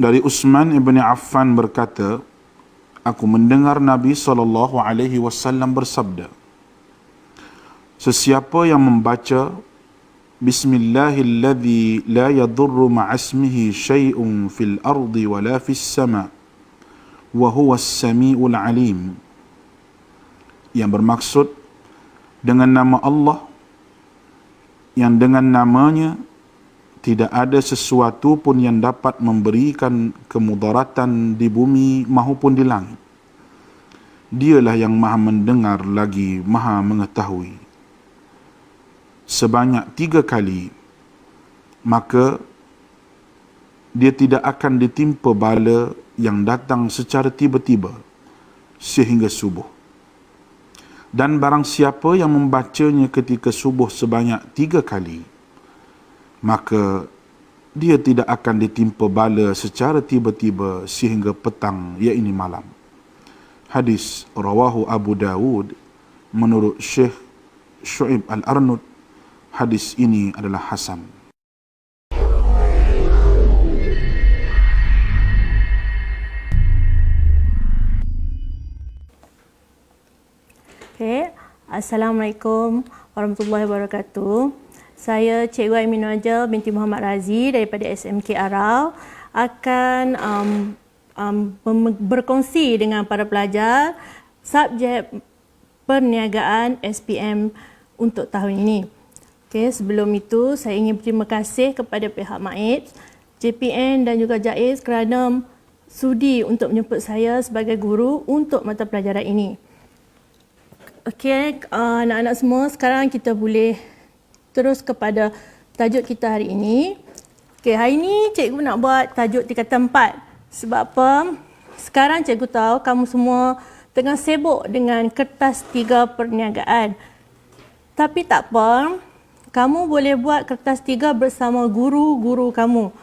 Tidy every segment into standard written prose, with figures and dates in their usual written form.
Dari Utsman ibn Affan berkata, aku mendengar Nabi SAW bersabda, sesiapa yang membaca Bismillahilladzi la yadurru ma'asmihi syai'un fil ardi wa la fis sama' wa huwa as-sami'ul alim, yang bermaksud dengan nama Allah yang dengan namanya tidak ada sesuatu pun yang dapat memberikan kemudaratan di bumi maupun di langit. Dialah yang maha mendengar lagi maha mengetahui. Sebanyak 3 kali, maka dia tidak akan ditimpa bala yang datang secara tiba-tiba sehingga subuh. Dan barang siapa yang membacanya ketika subuh sebanyak 3 kali, maka dia tidak akan ditimpa bala secara tiba-tiba sehingga petang, iaitu malam. Hadis rawahu Abu Dawud menurut Syekh Syu'ib Al-Arnud. Hadis ini adalah hasan. Assalamualaikum warahmatullahi wabarakatuh. Saya Cikgu Aimin Wajal binti Muhammad Razi daripada SMK Arau akan berkongsi dengan para pelajar subjek perniagaan SPM untuk tahun ini. Sebelum itu saya ingin berterima kasih kepada pihak MAID, JPN dan juga JAIZ kerana sudi untuk menjemput saya sebagai guru untuk mata pelajaran ini. Anak-anak semua, sekarang kita boleh terus kepada tajuk kita hari ini. Hari ini cikgu nak buat tajuk tingkatan 4. Sebab apa? Sekarang cikgu tahu kamu semua tengah sibuk dengan kertas 3 perniagaan. Tapi tak apa, kamu boleh buat kertas 3 bersama guru-guru kamu.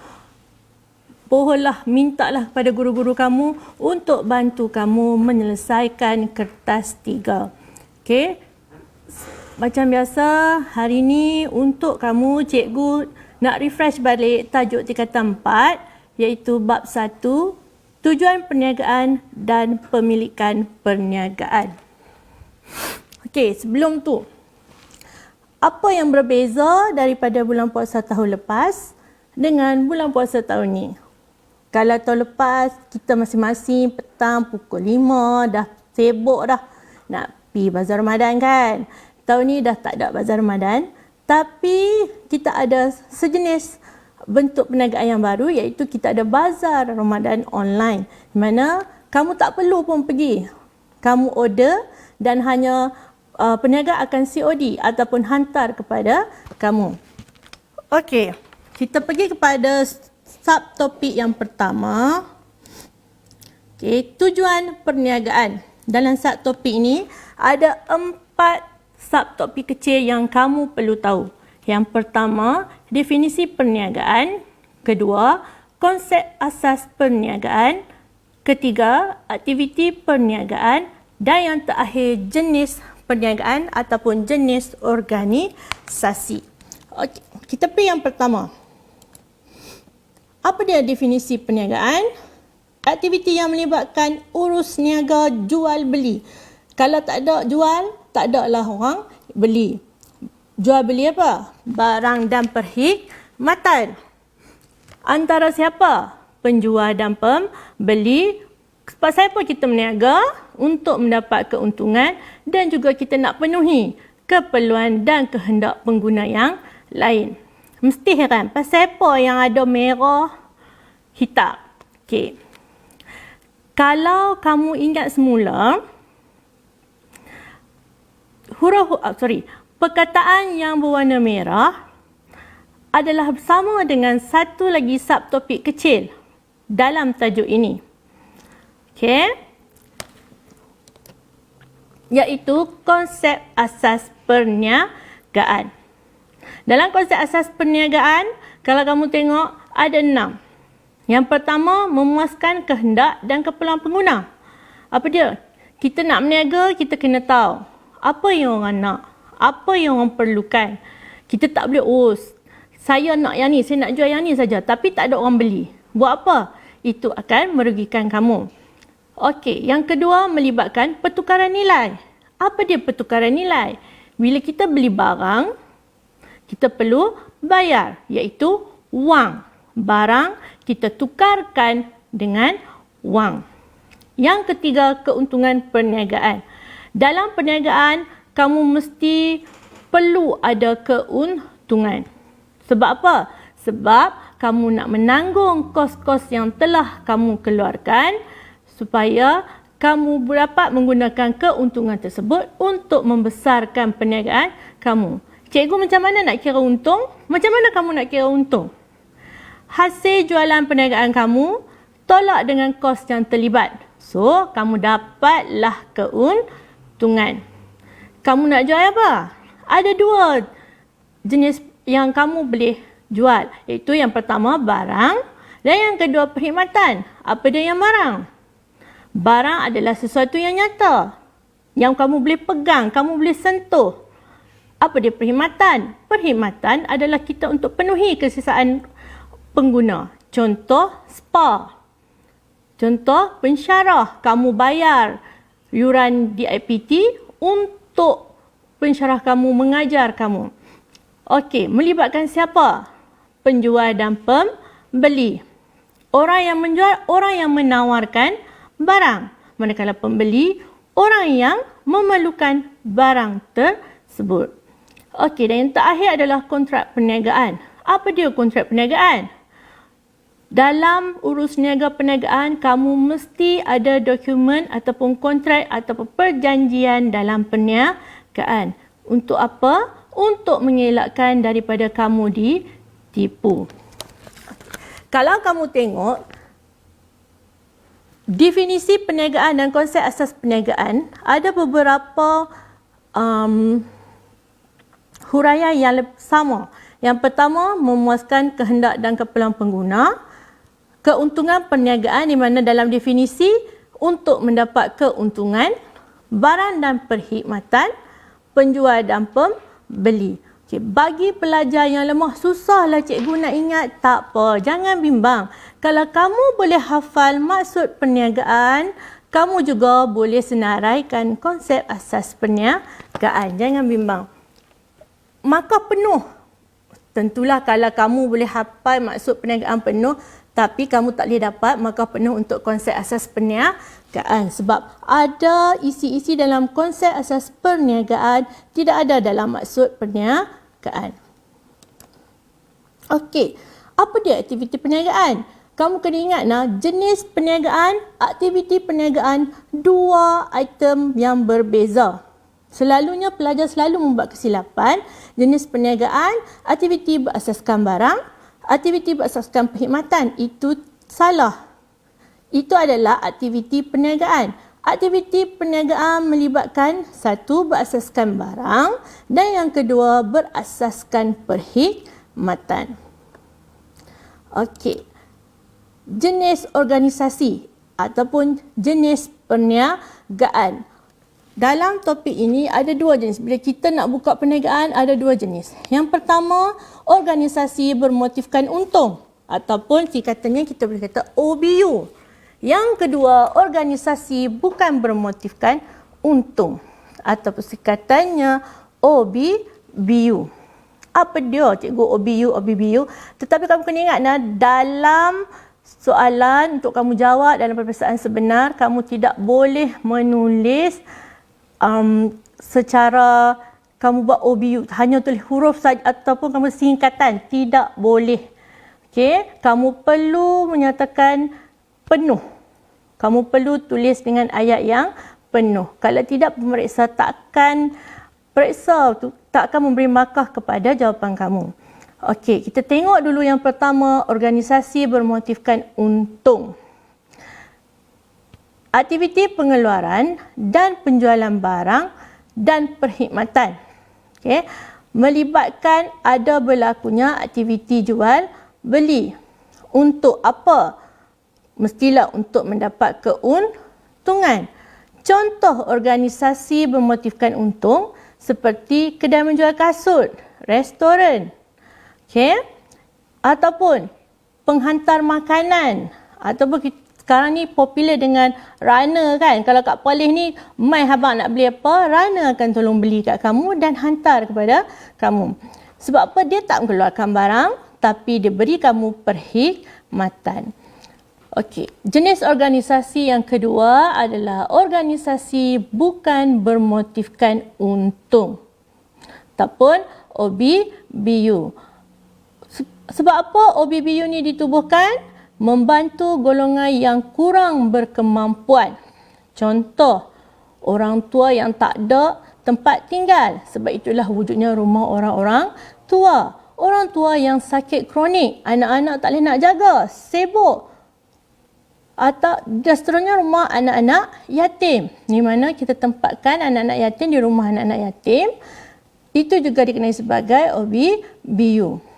Mohonlah, mintalah kepada guru-guru kamu untuk bantu kamu menyelesaikan kertas 3. Macam biasa, hari ini untuk kamu, cikgu nak refresh balik tajuk tingkatan 4, iaitu bab 1, tujuan perniagaan dan pemilikan perniagaan. Sebelum tu, apa yang berbeza daripada bulan puasa tahun lepas dengan bulan puasa tahun ni? Kalau tahun lepas, kita masing-masing petang pukul 5 dah sibuk dah nak pergi bazar Ramadan kan. Tahun ni dah tak ada bazar Ramadan, tapi kita ada sejenis bentuk perniagaan yang baru, iaitu kita ada bazar Ramadan online, di mana kamu tak perlu pun pergi. Kamu order dan hanya peniaga akan COD ataupun hantar kepada kamu. Kita pergi kepada subtopik yang pertama. Tujuan perniagaan. Dalam subtopik ini ada 4 subtopik kecil yang kamu perlu tahu. Yang pertama, definisi perniagaan. Kedua, konsep asas perniagaan. Ketiga, aktiviti perniagaan. Dan yang terakhir, jenis perniagaan ataupun jenis organisasi. Kita pergi yang pertama. Apa dia definisi perniagaan? Aktiviti yang melibatkan urus niaga jual beli. Kalau tak ada jual, tak ada lah orang beli. Jual beli apa? Barang dan perkhidmatan. Antara siapa? Penjual dan pembeli. Pasal apa kita berniaga? Untuk mendapat keuntungan dan juga kita nak penuhi keperluan dan kehendak pengguna yang lain. Mesti heran, pasal apa yang ada merah, hitam? Kalau kamu ingat semula, perkataan yang berwarna merah adalah bersama dengan satu lagi subtopik kecil dalam tajuk ini. Iaitu konsep asas perniagaan. Dalam konsep asas perniagaan, kalau kamu tengok ada 6. Yang pertama, memuaskan kehendak dan keperluan pengguna. Apa dia? Kita nak berniaga, kita kena tahu apa yang orang nak, apa yang orang perlukan. Kita tak boleh, saya nak yang ni, saya nak jual yang ni saja, tapi tak ada orang beli. Buat apa? itu akan merugikan kamu. Okey, yang kedua melibatkan pertukaran nilai. Apa dia pertukaran nilai? Bila kita beli barang, kita perlu bayar, iaitu wang. Barang kita tukarkan dengan wang. Yang ketiga, keuntungan perniagaan. Dalam perniagaan, kamu mesti perlu ada keuntungan. Sebab apa? Sebab kamu nak menanggung kos-kos yang telah kamu keluarkan supaya kamu dapat menggunakan keuntungan tersebut untuk membesarkan perniagaan kamu. Cikgu, macam mana nak kira untung? Macam mana kamu nak kira untung? Hasil jualan perniagaan kamu tolak dengan kos yang terlibat. So, kamu dapatlah keuntungan. Kamu nak jual apa? Ada dua jenis yang kamu boleh jual. Iaitu yang pertama barang dan yang kedua perkhidmatan. Apa dia yang barang? Barang adalah sesuatu yang nyata. Yang kamu boleh pegang, kamu boleh sentuh. Apa dia perkhidmatan? Perkhidmatan adalah kita untuk penuhi kesesaan pengguna. Contoh spa. Contoh pensyarah. Kamu bayar yuran DIPT untuk pensyarah kamu mengajar kamu. Okey, melibatkan siapa? Penjual dan pembeli. Orang yang menjual, orang yang menawarkan barang. Manakala pembeli, orang yang memerlukan barang tersebut. Okey, dan yang terakhir adalah kontrak perniagaan. Apa dia kontrak perniagaan? Dalam urus niaga perniagaan, kamu mesti ada dokumen ataupun kontrak ataupun perjanjian dalam perniagaan. Untuk apa? Untuk mengelakkan daripada kamu ditipu. Kalau kamu tengok, definisi perniagaan dan konsep asas perniagaan, ada beberapa huraian yang sama. Yang pertama, memuaskan kehendak dan keperluan pengguna. Keuntungan perniagaan di mana dalam definisi untuk mendapat keuntungan, barang dan perkhidmatan, penjual dan pembeli. Okay, bagi pelajar yang lemah, susahlah cikgu nak ingat. Tak apa, jangan bimbang. Kalau kamu boleh hafal maksud perniagaan, kamu juga boleh senaraikan konsep asas perniagaan. Jangan bimbang. Maka penuh. Tentulah kalau kamu boleh hafal maksud perniagaan penuh, tapi kamu tak boleh dapat markah penuh untuk konsep asas perniagaan. Sebab ada isi-isi dalam konsep asas perniagaan tidak ada dalam maksud perniagaan. Okey, apa dia aktiviti perniagaan? Kamu kena ingat jenis perniagaan, aktiviti perniagaan, dua item yang berbeza. Selalunya pelajar selalu membuat kesilapan. Jenis perniagaan, aktiviti berasaskan barang, aktiviti berasaskan perkhidmatan. Itu salah. Itu adalah aktiviti perniagaan. Aktiviti perniagaan melibatkan satu, berasaskan barang dan yang kedua, berasaskan perkhidmatan. Okey. Jenis organisasi ataupun jenis perniagaan. Dalam topik ini ada dua jenis. Bila kita nak buka perniagaan, ada dua jenis. Yang pertama, organisasi bermotifkan untung ataupun singkatannya kita boleh kata OBU. Yang kedua, organisasi bukan bermotifkan untung ataupun singkatannya OBBU. Apa dia cikgu OBU, OBBU? Tetapi kamu kena ingat dalam soalan untuk kamu jawab dalam peperiksaan sebenar, kamu tidak boleh menulis secara kamu buat OBU, hanya tulis huruf saja ataupun kamu singkatan, tidak boleh. Okey, kamu perlu menyatakan penuh. Kamu perlu tulis dengan ayat yang penuh. Kalau tidak, pemeriksa tak akan memberi markah kepada jawapan kamu. Okey, kita tengok dulu yang pertama, organisasi bermotifkan untung. Aktiviti pengeluaran dan penjualan barang dan perkhidmatan. Okay. Melibatkan ada berlakunya aktiviti jual beli. Untuk apa? Mestilah untuk mendapat keuntungan. Contoh organisasi bermotifkan untung seperti kedai menjual kasut, restoran, okay, ataupun penghantar makanan, ataupun sekarang ni popular dengan runner kan. Kalau kat polis ni, mai abang nak beli apa, runner akan tolong beli kat kamu dan hantar kepada kamu. Sebab apa? Dia tak mengeluarkan barang, tapi dia beri kamu perkhidmatan. Okey, jenis organisasi yang kedua adalah organisasi bukan bermotifkan untung ataupun OBBU. Sebab apa OBBU ni ditubuhkan? Membantu golongan yang kurang berkemampuan. Contoh, orang tua yang tak ada tempat tinggal. Sebab itulah wujudnya rumah orang-orang tua. Orang tua yang sakit kronik, anak-anak tak boleh nak jaga, sibuk. Atau dan seterusnya rumah anak-anak yatim. Di mana kita tempatkan anak-anak yatim di rumah anak-anak yatim. Itu juga dikenali sebagai OBBU.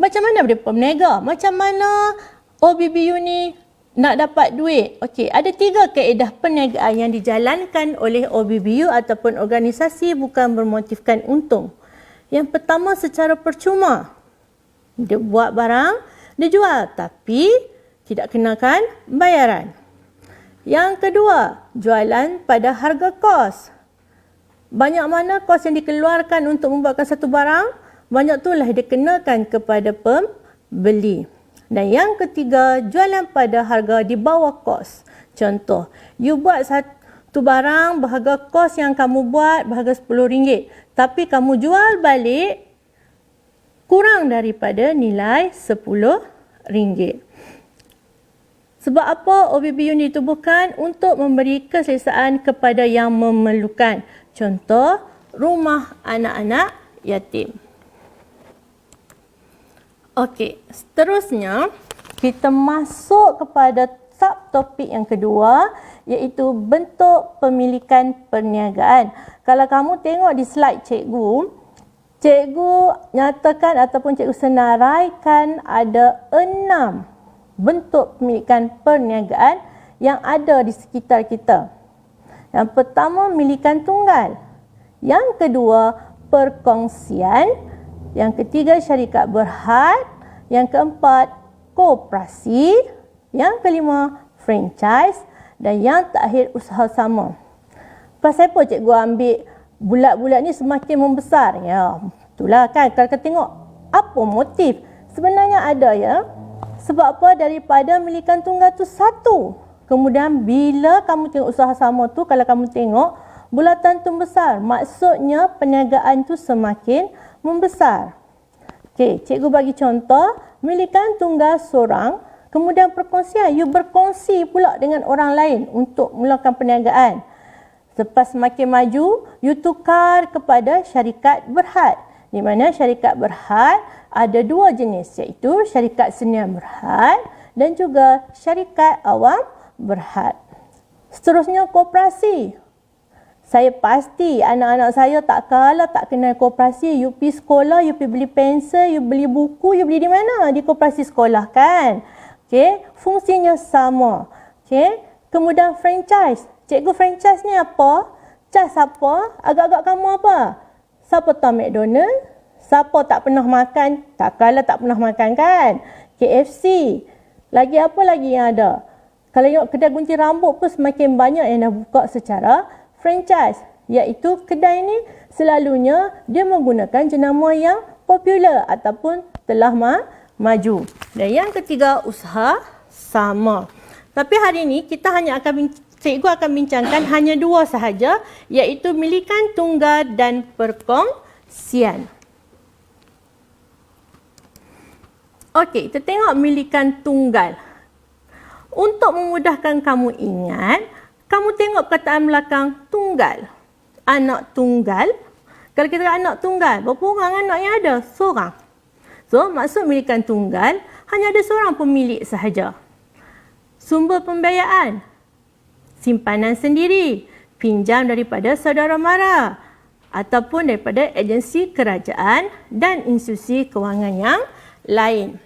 Macam mana mereka berniaga? Macam mana OBBU ni nak dapat duit? Okey, ada 3 kaedah perniagaan yang dijalankan oleh OBBU ataupun organisasi bukan bermotifkan untung. Yang pertama, secara percuma. Dia buat barang, dia jual tapi tidak kenakan bayaran. Yang kedua, jualan pada harga kos. Banyak mana kos yang dikeluarkan untuk membuatkan satu barang, banyak itulah dikenakan kepada pembeli. Dan yang ketiga, jualan pada harga di bawah kos. Contoh, you buat satu barang berharga kos yang kamu buat berharga RM10, tapi kamu jual balik kurang daripada nilai RM10. Sebab apa OBBU ditubuhkan? Untuk memberi keselesaan kepada yang memerlukan. Contoh, rumah anak-anak yatim. Okey, seterusnya kita masuk kepada subtopik yang kedua, iaitu bentuk pemilikan perniagaan. Kalau kamu tengok di slide cikgu nyatakan ataupun cikgu senaraikan ada 6 bentuk pemilikan perniagaan yang ada di sekitar kita. Yang pertama, milikan tunggal. Yang kedua, perkongsian. Yang ketiga, syarikat berhad. Yang keempat, koperasi. Yang kelima, franchise. Dan yang terakhir, usaha sama. Pasal apa cikgu ambil bulat-bulat ni semakin membesar? Ya, itulah kan. Kalau kita tengok apa motif, sebenarnya ada ya. Sebab apa? Daripada milikan tunggal tu satu. Kemudian bila kamu tengok usaha sama tu, kalau kamu tengok bulatan tu besar, maksudnya perniagaan tu semakin membesar. Okey, cikgu bagi contoh, milikan tunggal seorang, kemudian perkongsian. You berkongsi pula dengan orang lain untuk melakukan perniagaan. Lepas semakin maju, you tukar kepada syarikat berhad. Di mana syarikat berhad ada 2 jenis, iaitu syarikat senior berhad dan juga syarikat awam berhad. Seterusnya, koperasi. Saya pasti anak-anak saya tak kalah tak kenal koperasi. You pergi sekolah, you pergi beli pensel, you beli buku, you beli di mana? Di koperasi sekolah kan? Okey, fungsinya sama. Okey, kemudian franchise. Cikgu, franchise ni apa? Cas apa? Agak-agak kamu apa? Siapa tahu McDonald? Siapa tak pernah makan? Tak kalah tak pernah makan kan? KFC. Lagi apa lagi yang ada? Kalau tengok kedai gunting rambut pun semakin banyak yang dah buka secara franchise, iaitu kedai ni selalunya dia menggunakan jenama yang popular ataupun telah maju. Dan yang ketiga, usaha sama. Tapi hari ini cikgu akan bincangkan hanya 2 sahaja, iaitu milikan tunggal dan perkongsian. Okey, kita tengok milikan tunggal. Untuk memudahkan kamu ingat, kamu tengok perkataan belakang tunggal. Anak tunggal. Kalau kita kata anak tunggal, berapa orang anak yang ada? Seorang. So, maksud milikan tunggal, hanya ada seorang pemilik sahaja. Sumber pembiayaan. Simpanan sendiri. Pinjam daripada saudara mara. Ataupun daripada agensi kerajaan dan institusi kewangan yang lain.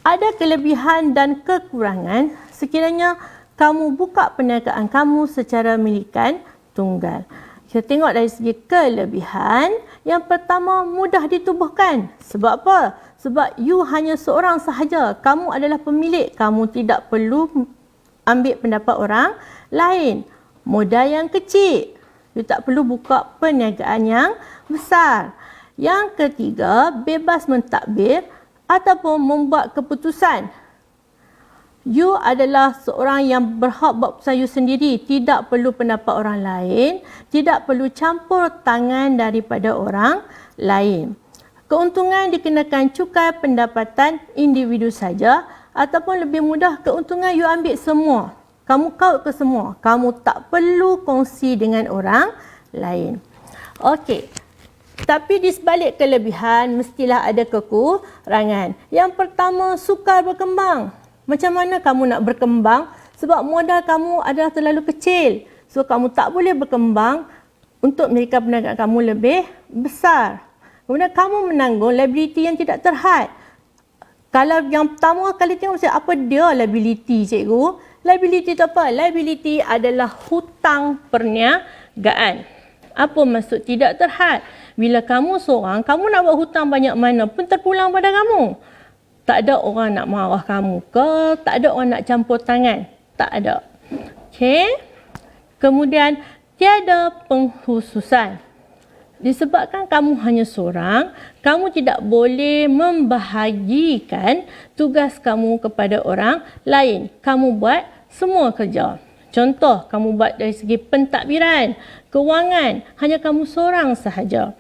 Ada kelebihan dan kekurangan sekiranya kamu buka perniagaan kamu secara milikan tunggal. Kita tengok dari segi kelebihan. Yang pertama, mudah ditubuhkan. Sebab apa? Sebab you hanya seorang sahaja. Kamu adalah pemilik. Kamu tidak perlu ambil pendapat orang lain. Modal yang kecil. You tak perlu buka perniagaan yang besar. Yang ketiga, bebas mentadbir ataupun membuat keputusan. You adalah seorang yang berhak buat keputusan you sendiri. Tidak perlu pendapat orang lain. Tidak perlu campur tangan daripada orang lain. Keuntungan dikenakan cukai pendapatan individu saja ataupun lebih mudah keuntungan you ambil semua. Kamu kaut ke semua. Kamu tak perlu kongsi dengan orang lain. Okey. Tapi di sebalik kelebihan, mestilah ada kekurangan. Yang pertama, sukar berkembang. Macam mana kamu nak berkembang? Sebab modal kamu adalah terlalu kecil. So, kamu tak boleh berkembang untuk menjadikan perniagaan kamu lebih besar. Kemudian, kamu menanggung liability yang tidak terhad. Kalau yang pertama kali tengok, apa dia liability, cikgu? Liability itu apa? Liability adalah hutang perniagaan. Apa maksud tidak terhad? Bila kamu seorang, kamu nak buat hutang banyak mana pun terpulang pada kamu. Tak ada orang nak marah kamu ke? Tak ada orang nak campur tangan? Tak ada. Okey. Kemudian, tiada pengkhususan. Disebabkan kamu hanya seorang, kamu tidak boleh membahagikan tugas kamu kepada orang lain. Kamu buat semua kerja. Contoh, kamu buat dari segi pentadbiran, kewangan, hanya kamu seorang sahaja.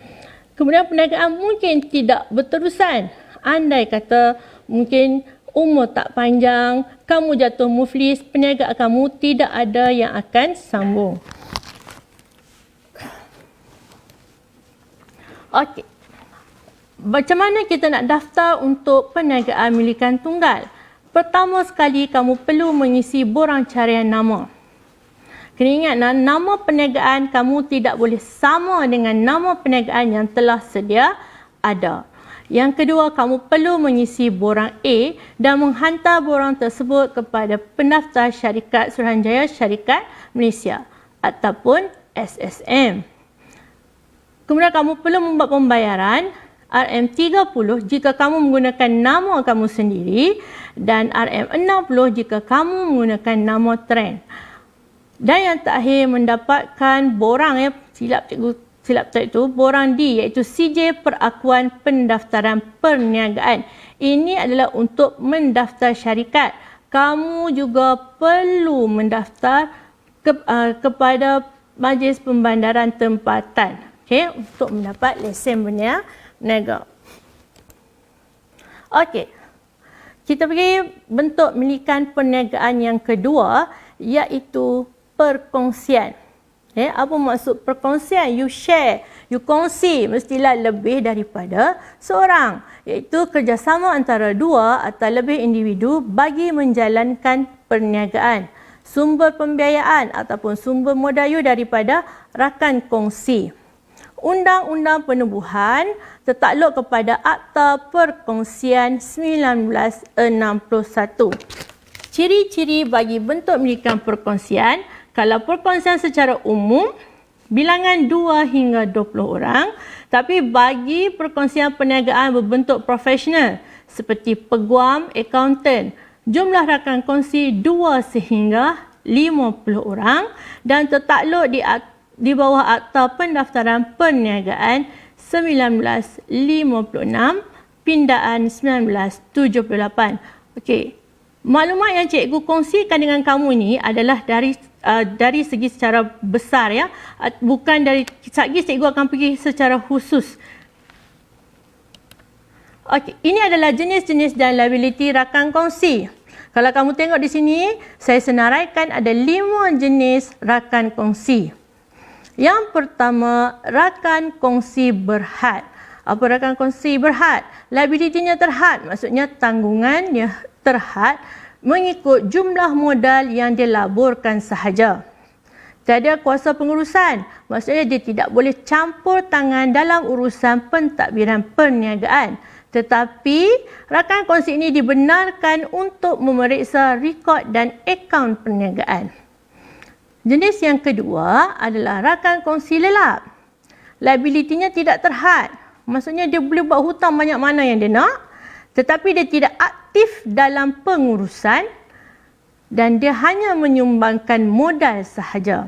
Kemudian perniagaan mungkin tidak berterusan. Andai kata mungkin umur tak panjang, kamu jatuh muflis, perniagaan kamu tidak ada yang akan sambung. Okey. Macam mana kita nak daftar untuk perniagaan milikan tunggal? Pertama sekali, kamu perlu mengisi borang carian nama. Kena ingat, nama perniagaan kamu tidak boleh sama dengan nama perniagaan yang telah sedia ada. Yang kedua, kamu perlu mengisi borang A dan menghantar borang tersebut kepada pendaftar syarikat Suruhanjaya Syarikat Malaysia ataupun SSM. Kemudian kamu perlu membuat pembayaran RM30 jika kamu menggunakan nama kamu sendiri dan RM60 jika kamu menggunakan nama trend. Dan yang terakhir, mendapatkan borang, silap tadi itu, borang D iaitu CJ Perakuan Pendaftaran Perniagaan. Ini adalah untuk mendaftar syarikat. Kamu juga perlu mendaftar kepada Majlis Pembandaran Tempatan. Okay, untuk mendapat lesen berniaga. Okey. Kita pergi bentuk milikan perniagaan yang kedua, iaitu perkongsian. Okay, apa maksud perkongsian? You share, you kongsi, mestilah lebih daripada seorang. Iaitu kerjasama antara dua atau lebih individu bagi menjalankan perniagaan. Sumber pembiayaan ataupun sumber modal you daripada rakan kongsi. Undang-Undang Penubuhan tertakluk kepada Akta Perkongsian 1961. Ciri-ciri bagi bentuk milikan perkongsian, kalau perkongsian secara umum, bilangan 2 hingga 20 orang, tapi bagi perkongsian perniagaan berbentuk profesional seperti peguam, akaunten, jumlah rakan kongsi 2 sehingga 50 orang dan tertakluk di bawah Akta Pendaftaran Perniagaan 1956, Pindaan 1978. Okey. Maklumat yang cikgu kongsikan dengan kamu ni adalah dari segi secara besar, ya. Bukan dari segi cikgu akan pergi secara khusus. Okey, ini adalah jenis-jenis dan liability rakan kongsi. Kalau kamu tengok di sini, saya senaraikan ada 5 jenis rakan kongsi. Yang pertama, rakan kongsi berhad. Apa rakan kongsi berhad? Liability-nya terhad, maksudnya tanggungannya terhad mengikut jumlah modal yang dilaburkan sahaja. Tiada kuasa pengurusan, maksudnya dia tidak boleh campur tangan dalam urusan pentadbiran perniagaan. Tetapi rakan kongsi ini dibenarkan untuk memeriksa rekod dan akaun perniagaan. Jenis yang kedua adalah rakan kongsi lelap. Liability-nya tidak terhad. Maksudnya dia boleh buat hutang banyak mana yang dia nak. tetapi dia tidak aktif dalam pengurusan dan dia hanya menyumbangkan modal sahaja.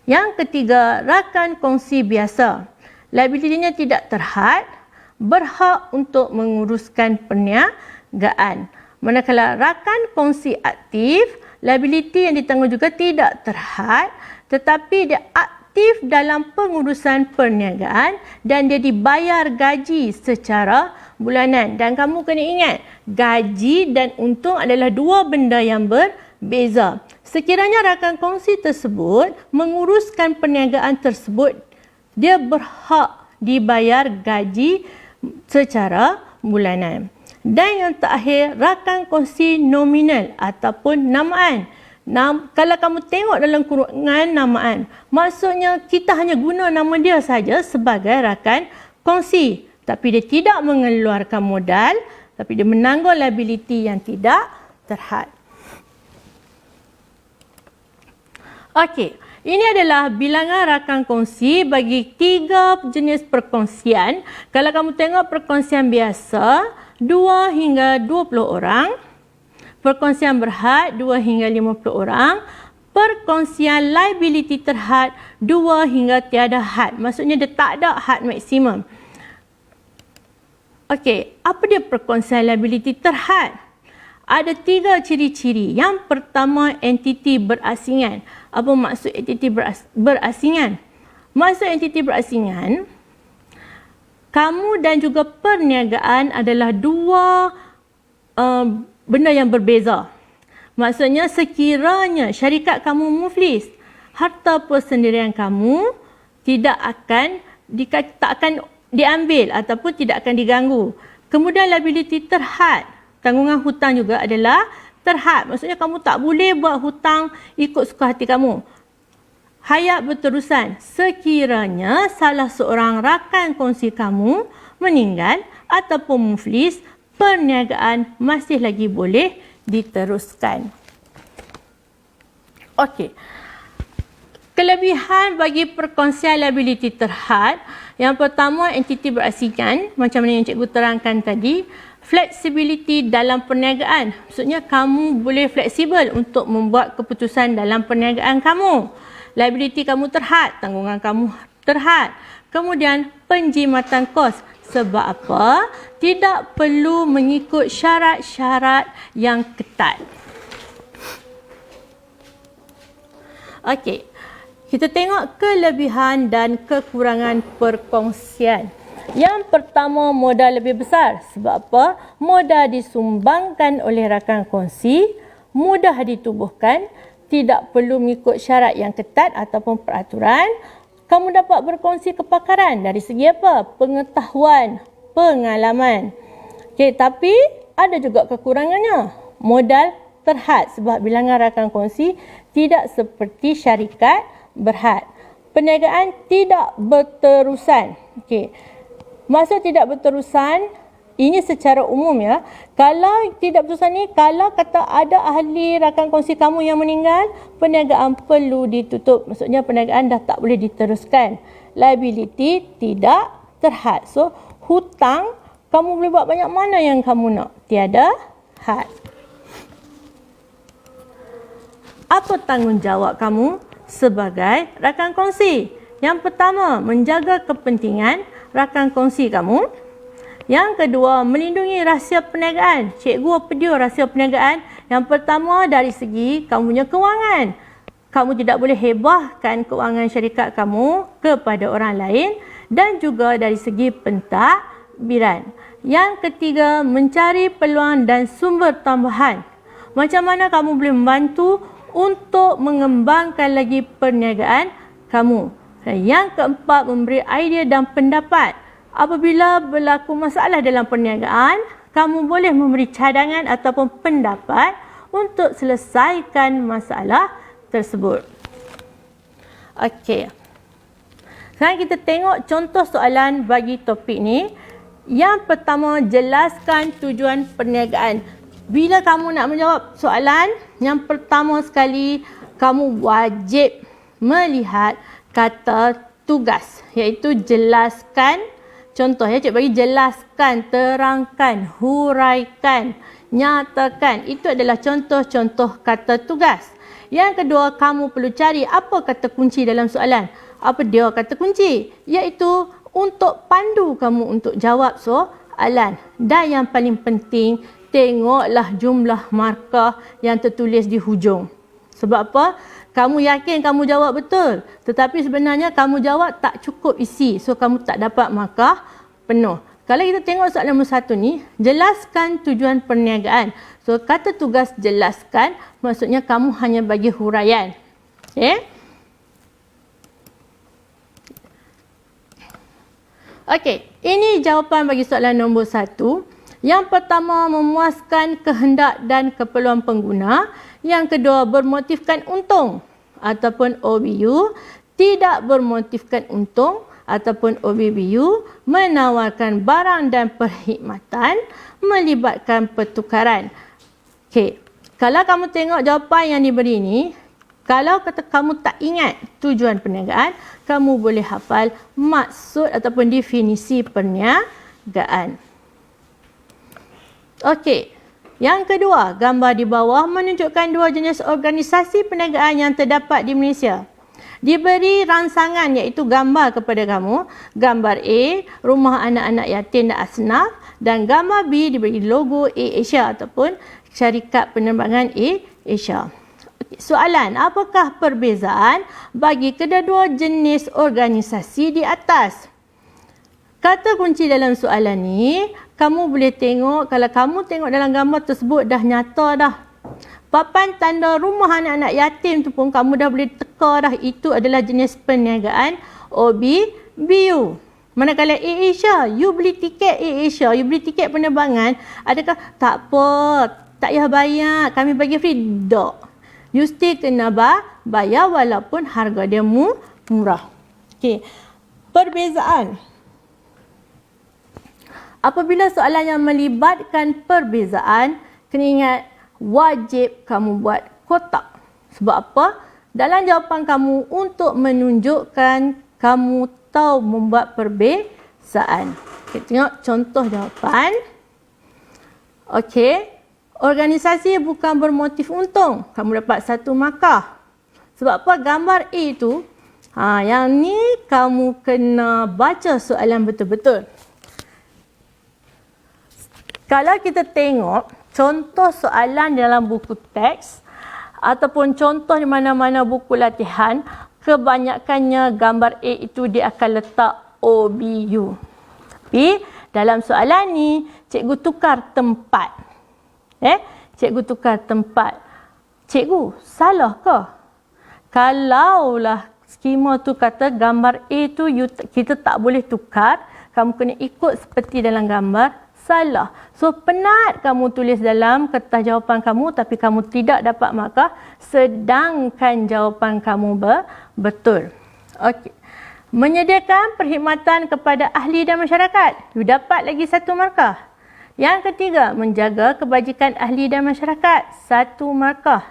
Yang ketiga, rakan kongsi biasa. Liabilitinya tidak terhad, berhak untuk menguruskan perniagaan. Manakala rakan kongsi aktif, liabiliti yang ditanggung juga tidak terhad, tetapi dia aktif dalam pengurusan perniagaan dan dia dibayar gaji secara bulanan. Dan kamu kena ingat, gaji dan untung adalah dua benda yang berbeza. Sekiranya rakan kongsi tersebut menguruskan perniagaan tersebut, dia berhak dibayar gaji secara bulanan. Dan yang terakhir, rakan kongsi nominal ataupun namaan. Kalau kamu tengok dalam kurungan namaan, maksudnya kita hanya guna nama dia saja sebagai rakan kongsi. Tapi dia tidak mengeluarkan modal, tapi dia menanggung liability yang tidak terhad. Okey, ini adalah bilangan rakan kongsi bagi 3 jenis perkongsian. Kalau kamu tengok perkongsian biasa, 2 hingga 20 orang. Perkongsian berhad, 2 hingga 50 orang. Perkongsian liability terhad, 2 hingga tiada had. Maksudnya dia tak ada had maksimum. Okey, apa dia perkongsian liability terhad? Ada 3 ciri-ciri. Yang pertama, entiti berasingan. Apa maksud entiti berasingan? Maksud entiti berasingan, kamu dan juga perniagaan adalah dua benda yang berbeza. Maksudnya sekiranya syarikat kamu muflis, harta persendirian kamu tak akan diambil ataupun tidak akan diganggu. Kemudian liability terhad, tanggungan hutang juga adalah terhad. Maksudnya kamu tak boleh buat hutang ikut suka hati kamu. Hayat berterusan. Sekiranya salah seorang rakan kongsi kamu meninggal ataupun muflis, perniagaan masih lagi boleh diteruskan. Okey. Kelebihan bagi perkongsian liability terhad, yang pertama, entiti berasingan, macam mana yang cikgu terangkan tadi. Flexibility dalam perniagaan, maksudnya kamu boleh fleksibel untuk membuat keputusan dalam perniagaan kamu. Liability kamu terhad, tanggungan kamu terhad. Kemudian penjimatan kos. Sebab apa? Tidak perlu mengikut syarat-syarat yang ketat. Okey. Kita tengok kelebihan dan kekurangan perkongsian. Yang pertama, modal lebih besar. Sebab apa? Modal disumbangkan oleh rakan kongsi, mudah ditubuhkan, tidak perlu mengikut syarat yang ketat ataupun peraturan. Kamu dapat berkongsi kepakaran dari segi apa? Pengetahuan, pengalaman. Okey, tapi ada juga kekurangannya. Modal terhad sebab bilangan rakan kongsi tidak seperti syarikat berhad. Perniagaan tidak berterusan. Okey. Maksud tidak berterusan, ini secara umum ya. Kalau tidak berterusan ni, kalau kata ada ahli rakan kongsi kamu yang meninggal, perniagaan perlu ditutup. Maksudnya perniagaan dah tak boleh diteruskan. Liability tidak terhad. So, hutang kamu boleh buat banyak mana yang kamu nak. Tiada had. Apa tanggungjawab kamu sebagai rakan kongsi? Yang pertama, menjaga kepentingan rakan kongsi kamu. Yang kedua, melindungi rahsia perniagaan. Cikgu apa dia rahsia perniagaan? Yang pertama, dari segi kamu punya kewangan. Kamu tidak boleh hebahkan kewangan syarikat kamu kepada orang lain. Dan juga dari segi pentadbiran. Yang ketiga, mencari peluang dan sumber tambahan. Macam mana kamu boleh membantu untuk mengembangkan lagi perniagaan kamu. Dan yang keempat, memberi idea dan pendapat. Apabila berlaku masalah dalam perniagaan, kamu boleh memberi cadangan ataupun pendapat untuk selesaikan masalah tersebut. Okey. Sekarang kita tengok contoh soalan bagi topik ni. Yang pertama, jelaskan tujuan perniagaan. Bila kamu nak menjawab soalan, yang pertama sekali kamu wajib melihat kata tugas, iaitu jelaskan contoh ya, cikgu bagi jelaskan, terangkan, huraikan, nyatakan. Itu adalah contoh-contoh kata tugas. Yang kedua, kamu perlu cari apa kata kunci dalam soalan. Apa dia kata kunci? Iaitu untuk pandu kamu untuk jawab soalan. Dan yang paling penting, tengoklah jumlah markah yang tertulis di hujung. Sebab apa? Kamu yakin kamu jawab betul, tetapi sebenarnya kamu jawab tak cukup isi. So, kamu tak dapat markah penuh. Kalau kita tengok soalan nombor 1 ni, jelaskan tujuan perniagaan. So, kata tugas jelaskan, maksudnya kamu hanya bagi huraian. Okay? Okey, ini jawapan bagi soalan nombor 1. Yang pertama, memuaskan kehendak dan keperluan pengguna. Yang kedua, bermotifkan untung ataupun OBU. Tidak bermotifkan untung ataupun OBBU. Menawarkan barang dan perkhidmatan. Melibatkan pertukaran. Okey, kalau kamu tengok jawapan yang diberi ini, kalau kata kamu tak ingat tujuan perniagaan, kamu boleh hafal maksud ataupun definisi perniagaan. Okey, yang kedua, gambar di bawah menunjukkan dua jenis organisasi perniagaan yang terdapat di Malaysia. Diberi rangsangan iaitu gambar kepada kamu. Gambar A, rumah anak-anak yatim dan asnaf, dan gambar B diberi logo AirAsia ataupun syarikat penerbangan AirAsia. Soalan, apakah perbezaan bagi kedua-dua jenis organisasi di atas? Kata kunci dalam soalan ni, kamu boleh tengok, kalau kamu tengok dalam gambar tersebut dah nyata dah. Papan tanda rumah anak-anak yatim tu pun kamu dah boleh teka dah, itu adalah jenis perniagaan OBBU. Manakala AirAsia, you beli tiket AirAsia, you beli tiket penerbangan, adakah tak apa, tak payah bayar, kami bagi free? Tak. You still kena bayar walaupun harga dia murah. Okey. Perbezaan. Apabila soalan yang melibatkan perbezaan, kena ingat wajib kamu buat kotak. Sebab apa? Dalam jawapan kamu untuk menunjukkan kamu tahu membuat perbezaan. Okay, tengok contoh jawapan. Okey. Organisasi bukan bermotif untung. Kamu dapat 1 markah. Sebab apa? Gambar A tu, yang ni kamu kena baca soalan betul-betul. Kalau kita tengok contoh soalan dalam buku teks ataupun contoh di mana-mana buku latihan, kebanyakannya gambar A itu dia akan letak OBU. Tapi dalam soalan ni, cikgu tukar tempat. Cikgu tukar tempat. Cikgu, salah ke? Kalaulah skema tu kata gambar A tu kita tak boleh tukar, kamu kena ikut seperti dalam gambar, salah. So, penat kamu tulis dalam kertas jawapan kamu tapi kamu tidak dapat markah sedangkan jawapan kamu betul. Okey. Menyediakan perkhidmatan kepada ahli dan masyarakat. You dapat lagi 1 markah. Yang ketiga, menjaga kebajikan ahli dan masyarakat. 1 markah.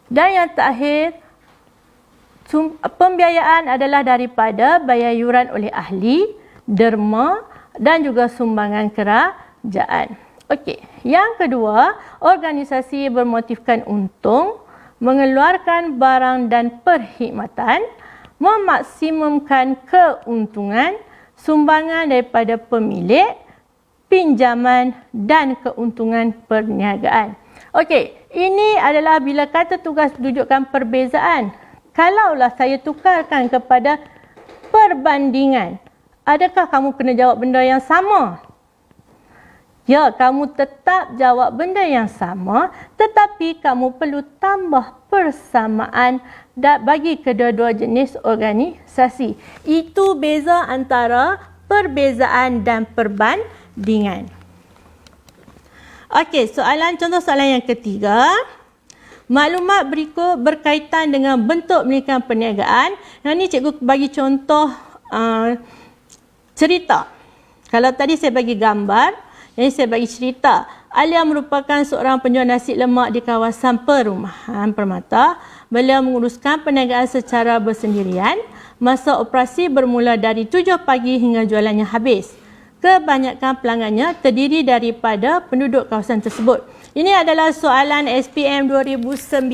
Dan yang terakhir, pembiayaan adalah daripada bayar yuran oleh ahli, derma dan juga sumbangan kerajaan. Okey, yang kedua, organisasi bermotifkan untung, mengeluarkan barang dan perkhidmatan, memaksimumkan keuntungan, sumbangan daripada pemilik, pinjaman dan keuntungan perniagaan. Okey, ini adalah bila kata tugas tunjukkan perbezaan. Kalaulah saya tukarkan kepada perbandingan, adakah kamu kena jawab benda yang sama? Ya, kamu tetap jawab benda yang sama, tetapi kamu perlu tambah persamaan bagi kedua-dua jenis organisasi. Itu beza antara perbezaan dan perbandingan. Okey, contoh soalan yang ketiga. Maklumat berikut berkaitan dengan bentuk meniagaan perniagaan. Yang ni cikgu bagi contoh cerita. Kalau tadi saya bagi gambar, yang ini saya bagi cerita. Alia merupakan seorang penjual nasi lemak di kawasan perumahan Permata. beliau menguruskan perniagaan secara bersendirian. Masa operasi bermula dari 7 pagi hingga jualannya habis. Kebanyakan pelanggannya terdiri daripada penduduk kawasan tersebut. Ini adalah soalan SPM 2019,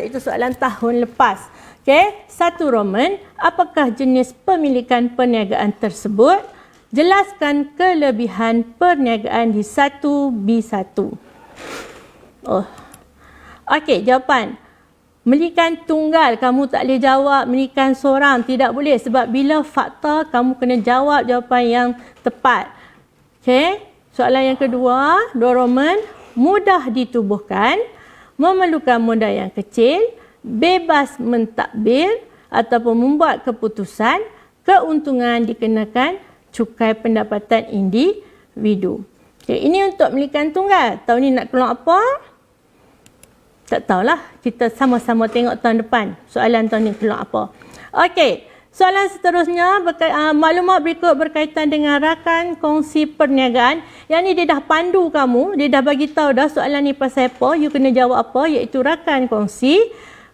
iaitu soalan tahun lepas. Okey, 1 Roman, apakah jenis pemilikan perniagaan tersebut? Jelaskan kelebihan perniagaan di 1B1. Okey, jawapan. Melikan tunggal, kamu tak boleh jawab melikan seorang. Tidak boleh sebab bila fakta, kamu kena jawab jawapan yang tepat. Okey, soalan yang kedua, 2 Roman, mudah ditubuhkan, memerlukan modal yang kecil, bebas mentadbir ataupun membuat keputusan, keuntungan dikenakan cukai pendapatan individu. Okey, ini untuk melikan tunggal. Tahun ni nak keluar apa? Tak tahulah. Kita sama-sama tengok tahun depan. Soalan tahun ni keluar apa. Okey. Soalan seterusnya, maklumat berikut berkaitan dengan rakan kongsi perniagaan. Yang ni dia dah pandu kamu. Dia dah bagi tahu dah soalan ni pasal apa. You kena jawab apa, iaitu rakan kongsi.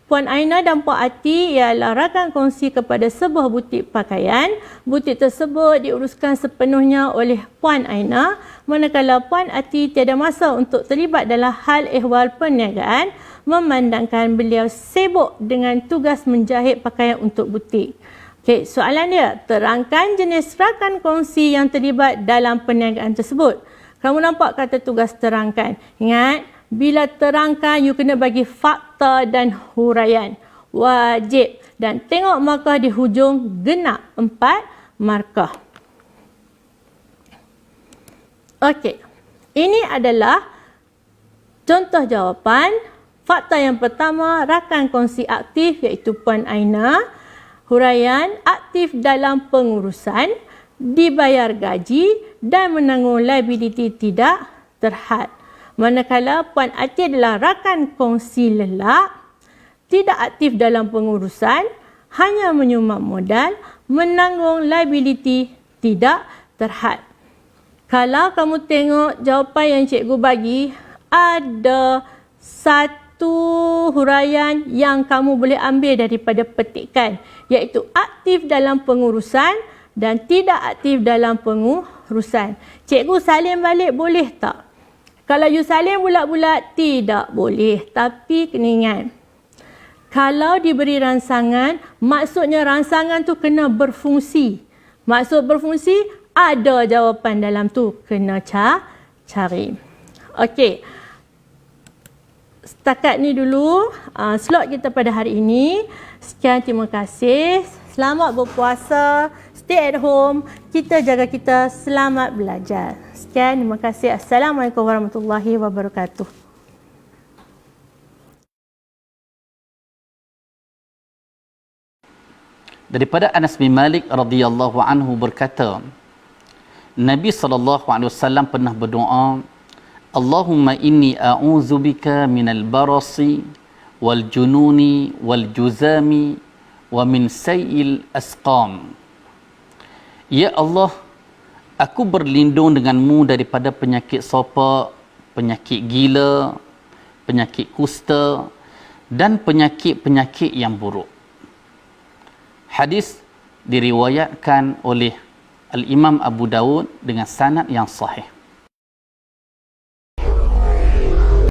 Puan Aina dan Puan Ati ialah rakan kongsi kepada sebuah butik pakaian. Butik tersebut diuruskan sepenuhnya oleh Puan Aina, manakala Puan Ati tiada masa untuk terlibat dalam hal ehwal perniagaan, memandangkan beliau sibuk dengan tugas menjahit pakaian untuk butik. Okey, soalan dia, terangkan jenis rakan kongsi yang terlibat dalam perniagaan tersebut. Kamu nampak kata tugas terangkan. Ingat, bila terangkan, you kena bagi fakta dan huraian. Wajib. Dan tengok markah di hujung, genap 4 markah. Okey. Ini adalah contoh jawapan. Fakta yang pertama, rakan kongsi aktif iaitu Puan Aina. Huraian, aktif dalam pengurusan, dibayar gaji dan menanggung liability tidak terhad. Manakala Puan Ati adalah rakan kongsi lelak, tidak aktif dalam pengurusan, hanya menyumbang modal, menanggung liability tidak terhad. Kalau kamu tengok jawapan yang cikgu bagi, ada satu huraian yang kamu boleh ambil daripada petikan, iaitu aktif dalam pengurusan dan tidak aktif dalam pengurusan. Cikgu salin balik boleh tak? Kalau you salin bulat-bulat, tidak boleh. Tapi kena ingat, kalau diberi rangsangan, maksudnya rangsangan tu kena berfungsi. Maksud berfungsi, ada jawapan dalam tu. Kena cari. Okey. Setakat ni dulu slot kita pada hari ini. Sekian, terima kasih. Selamat berpuasa. Stay at home. Kita jaga kita. Selamat belajar. Sekian, terima kasih. Assalamualaikum warahmatullahi wabarakatuh. Daripada Anas bin Malik radhiyallahu anhu berkata, Nabi SAW pernah berdoa, Allahumma inni a'udzubika minal barasi wal jununi wal juzami wa min sayil asqam. Ya Allah, aku berlindung denganmu daripada penyakit sopak, penyakit gila, penyakit kusta dan penyakit-penyakit yang buruk. Hadis diriwayatkan oleh Al-Imam Abu Dawud dengan sanad yang sahih.